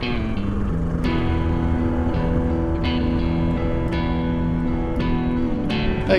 Hey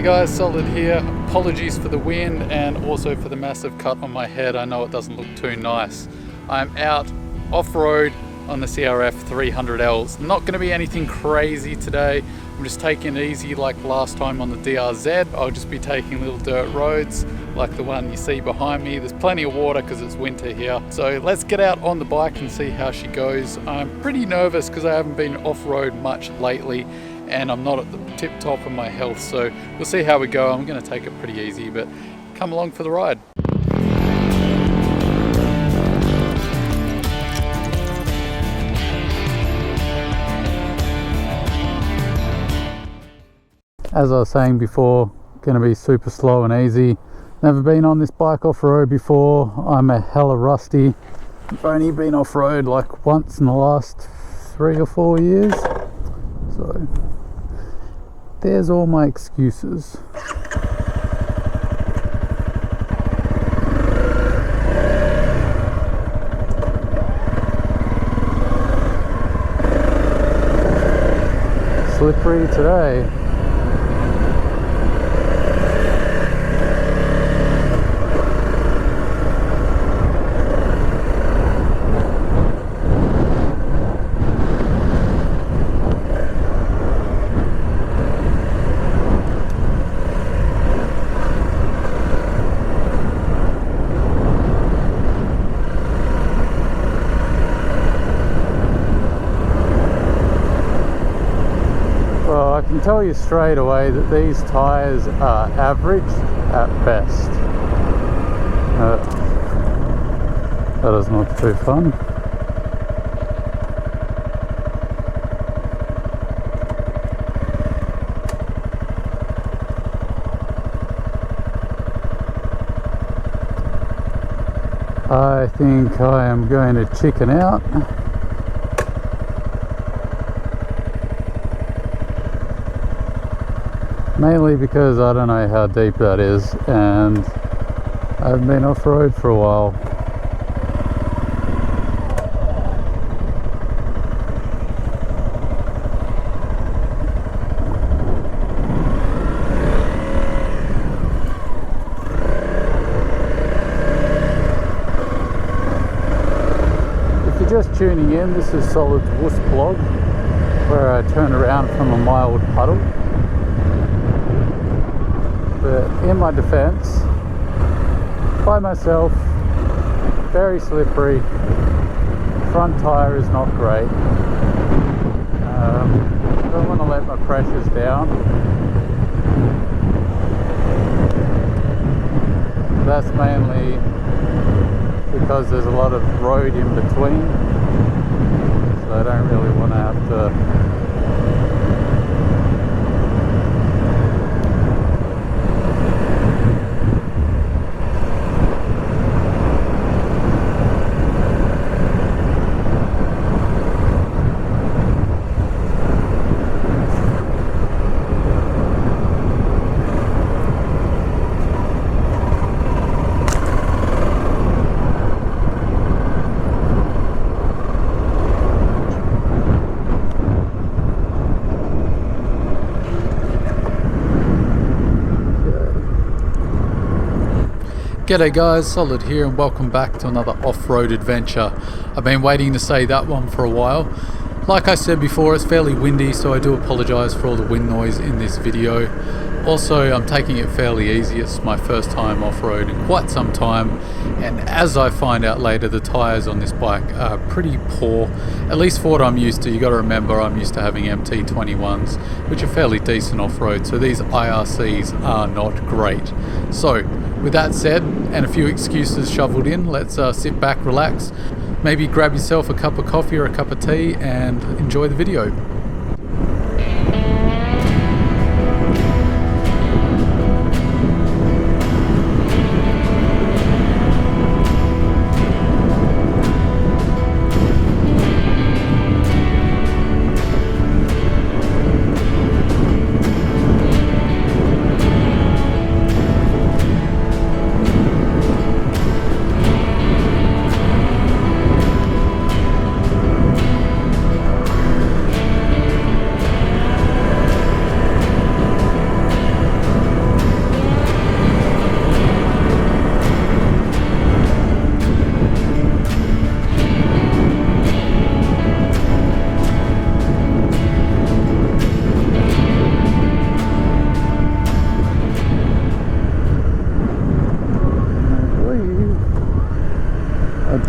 guys, Solid here. Apologies for the wind and also for the massive cut on my head. I know it doesn't look too nice. I'm out off-road on the CRF300L. It's not going to be anything crazy today. I'm just taking it easy like last time on the DRZ. I'll just be taking little dirt roads like the one you see behind me. There's plenty of water because it's winter here. So let's get out on the bike and see how she goes. I'm pretty nervous because I haven't been off-road much lately and I'm not at the tip top of my health, so we'll see how we go. I'm going to take it pretty easy, but come along for the ride. As I was saying before, going to be super slow and easy. Never been on this bike off-road before. I'm a hella rusty. I've only been off-road like once in the last 3 or 4 years, so there's all my excuses. Slippery today. I can tell you straight away that these tyres are average at best. That is not too fun. I think I am going to chicken out. Mainly because I don't know how deep that is and I haven't been off-road for a while. If you're just tuning in, this is Solid's Wuss blog, where I turn around from a mild puddle. But in my defense, by myself, very slippery, front tire is not great. I don't want to let my pressures down. That's mainly because there's a lot of road in between, so I don't really want to have to G'day guys, Solid here and welcome back to another off-road adventure. I've been waiting to say that one for a while. Like I said before, it's fairly windy, so I do apologise for all the wind noise in this video. Also, I'm taking it fairly easy. It's my first time off-road in quite some time, and as I find out later, the tyres on this bike are pretty poor, at least for what I'm used to. You got to remember, I'm used to having MT21s, which are fairly decent off-road, so these IRCs are not great. So, with that said, and a few excuses shoveled in, let's sit back, relax, maybe grab yourself a cup of coffee or a cup of tea and enjoy the video.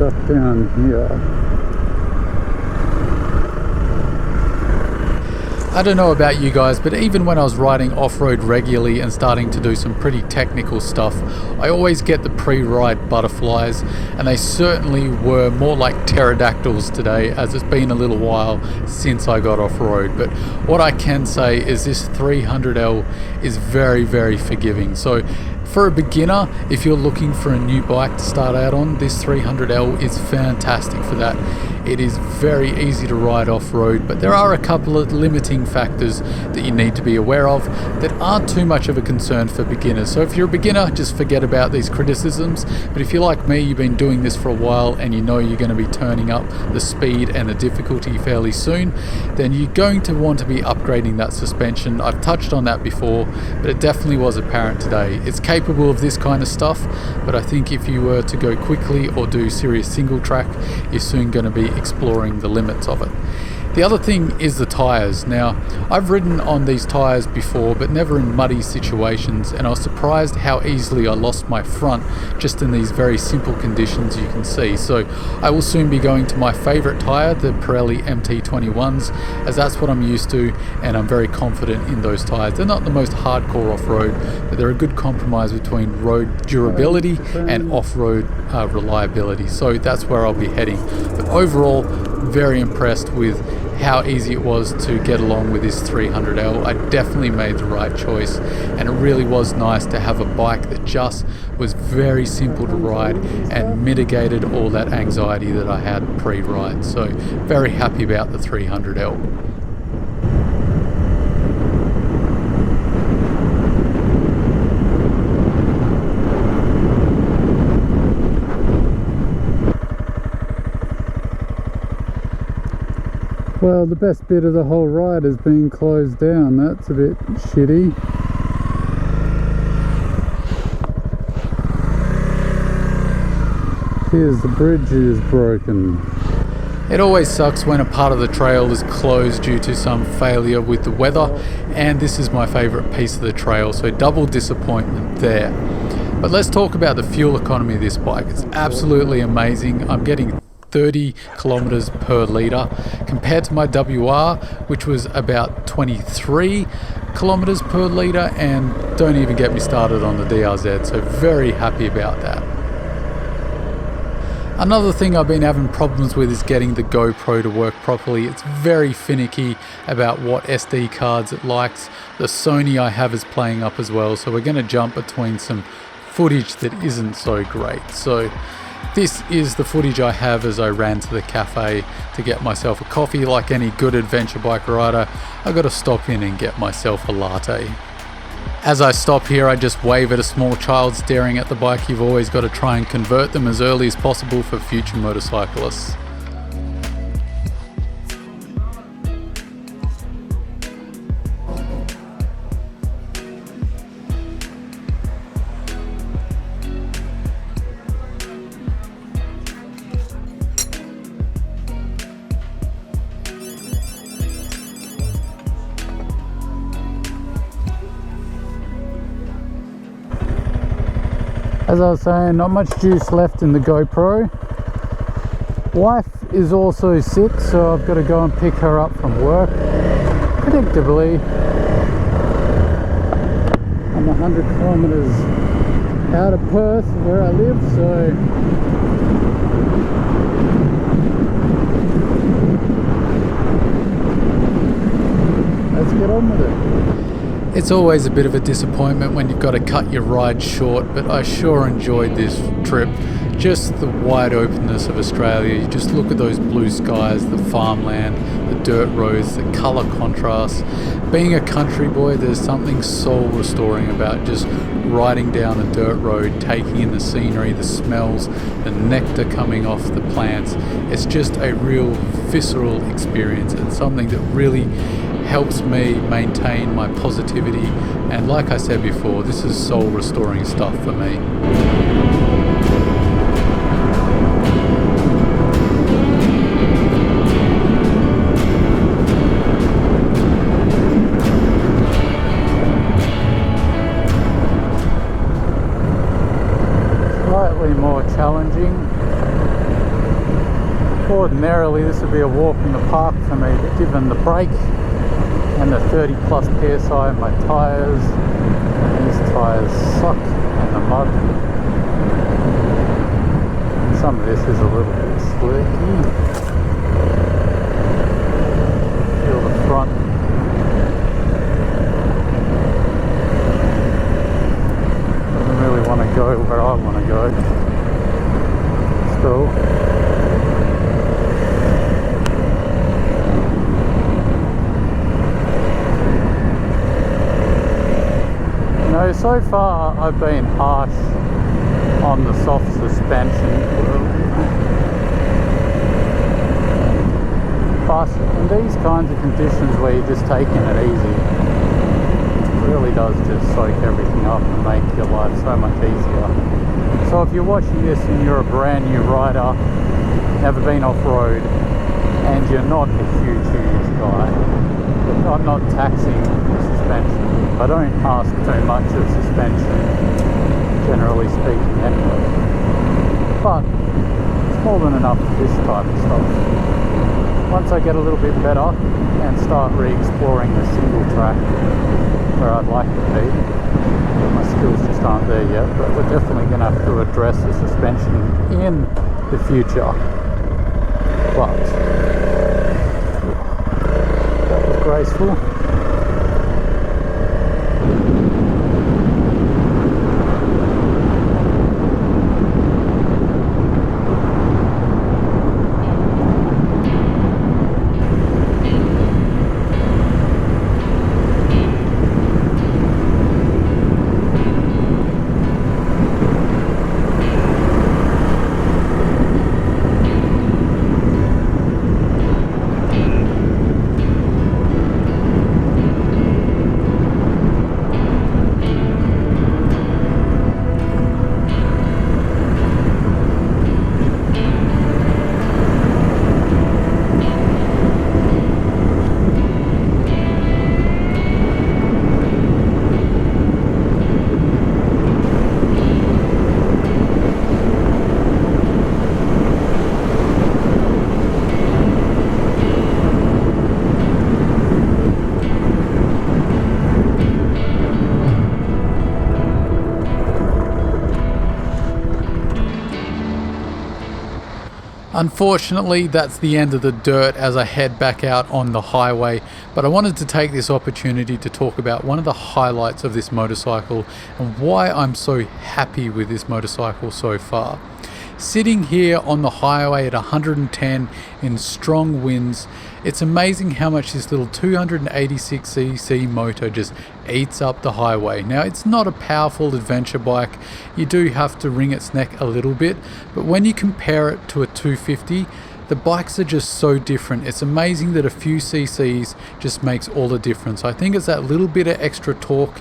stuck down here. I don't know about you guys, but even when I was riding off-road regularly and starting to do some pretty technical stuff, I always get the pre-ride butterflies, and they certainly were more like pterodactyls today, as it's been a little while since I got off-road. But what I can say is this 300L is very, very forgiving. So for a beginner, if you're looking for a new bike to start out on, this 300L is fantastic for that. It is very easy to ride off-road, but there are a couple of limiting factors that you need to be aware of that aren't too much of a concern for beginners. So if you're a beginner, just forget about these criticisms. But if you're like me, you've been doing this for a while and you know you're going to be turning up the speed and the difficulty fairly soon, then you're going to want to be upgrading that suspension. I've touched on that before, but it definitely was apparent today. It's capable of this kind of stuff, but I think if you were to go quickly or do serious single track, you're soon going to be exploring the limits of it. The other thing is the tyres. Now, I've ridden on these tyres before, but never in muddy situations, and I was surprised how easily I lost my front just in these very simple conditions you can see. So I will soon be going to my favourite tyre, the Pirelli MT21s, as that's what I'm used to, and I'm very confident in those tyres. They're not the most hardcore off-road, but they're a good compromise between road durability and off-road reliability. So that's where I'll be heading. But overall, very impressed with how easy it was to get along with this 300L. I definitely made the right choice, and it really was nice to have a bike that just was very simple to ride and mitigated all that anxiety that I had pre-ride. So very happy about the 300L. Well, the best bit of the whole ride has been closed down. That's a bit shitty. Here's the bridge is broken. It always sucks when a part of the trail is closed due to some failure with the weather, and this is my favourite piece of the trail, so double disappointment there. But let's talk about the fuel economy of this bike. It's absolutely amazing. I'm getting 30 kilometers per litre compared to my WR, which was about 23 kilometers per litre, and don't even get me started on the DRZ, so very happy about that. Another thing I've been having problems with is getting the GoPro to work properly. It's very finicky about what SD cards it likes. The Sony I have is playing up as well, so we're going to jump between some footage that isn't so great. So this is the footage I have as I ran to the cafe to get myself a coffee. Like any good adventure bike rider, I got to stop in and get myself a latte. As I stop here, I just wave at a small child staring at the bike. You've always got to try and convert them as early as possible for future motorcyclists. As I was saying, not much juice left in the GoPro. Wife is also sick, so I've got to go and pick her up from work. Predictably, I'm 100 kilometers out of Perth where I live, so let's get on with it. It's always a bit of a disappointment when you've got to cut your ride short, but I sure enjoyed this trip. Just the wide openness of Australia. You just look at those blue skies, the farmland, the dirt roads, the colour contrast. Being a country boy, there's something soul restoring about just riding down a dirt road, taking in the scenery, the smells, the nectar coming off the plants. It's just a real visceral experience, and something that really helps me maintain my positivity, and like I said before, this is soul restoring stuff for me. Slightly more challenging. Normally this would be a walk in the park for me, but given the brake and the 30 plus PSI in my tyres, these tyres suck in the mud. Some of this is a little bit slicky. Feel the front. Doesn't really want to go where I want to go. Still. So far I've been harsh on the soft suspension, but in these kinds of conditions where you're just taking it easy, it really does just soak everything up and make your life so much easier. So if you're watching this and you're a brand new rider, never been off-road, and you're not a huge guy, I'm not taxing the suspension. I don't ask too much of suspension, generally speaking anyway, but it's more than enough for this type of stuff. Once I get a little bit better and start re-exploring the single track where I'd like to be, my skills just aren't there yet, but we're definitely going to have to address the suspension in the future. But that was graceful. Unfortunately, that's the end of the dirt as I head back out on the highway, but I wanted to take this opportunity to talk about one of the highlights of this motorcycle and why I'm so happy with this motorcycle so far. Sitting here on the highway at 110 in strong winds, it's amazing how much this little 286cc motor just eats up the highway. Now, it's not a powerful adventure bike, you do have to wring its neck a little bit, but when you compare it to a 250, the bikes are just so different. It's amazing that a few cc's just makes all the difference. I think it's that little bit of extra torque.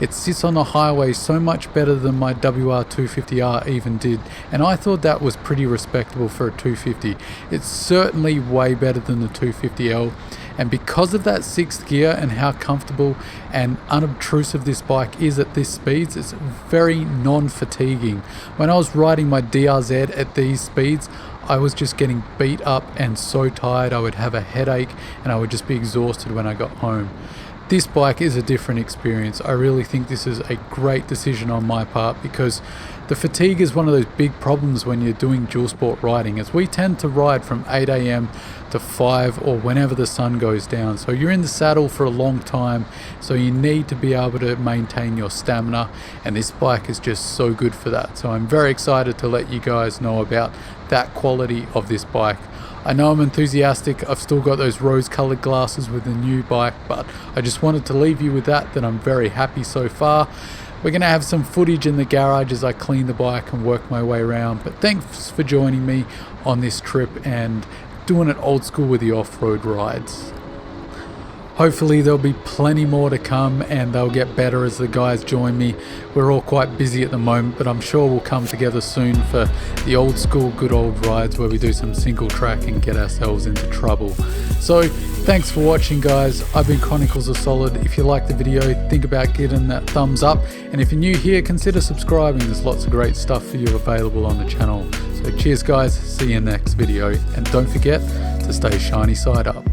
It sits on the highway so much better than my WR250R even did, and I thought that was pretty respectable for a 250. It's certainly way better than the 250L, and because of that sixth gear and how comfortable and unobtrusive this bike is at these speeds, it's very non-fatiguing. When I was riding my DRZ at these speeds, I was just getting beat up and so tired. I would have a headache and I would just be exhausted when I got home. This bike is a different experience. I really think this is a great decision on my part because the fatigue is one of those big problems when you're doing dual sport riding, as we tend to ride from 8 AM to 5 or whenever the sun goes down. So you're in the saddle for a long time, so you need to be able to maintain your stamina, and this bike is just so good for that. So I'm very excited to let you guys know about that quality of this bike. I know I'm enthusiastic. I've still got those rose-colored glasses with the new bike, but I just wanted to leave you with that I'm very happy so far. We're going to have some footage in the garage as I clean the bike and work my way around, but thanks for joining me on this trip and doing it old school with the off-road rides. Hopefully there'll be plenty more to come and they'll get better as the guys join me. We're all quite busy at the moment, but I'm sure we'll come together soon for the old school good old rides where we do some single track and get ourselves into trouble. So thanks for watching, guys. I've been Chronicles of Solid. If you like the video, think about getting that thumbs up, and if you're new here, consider subscribing. There's lots of great stuff for you available on the channel. So cheers, guys. See you in the next video, and don't forget to to stay shiny side up.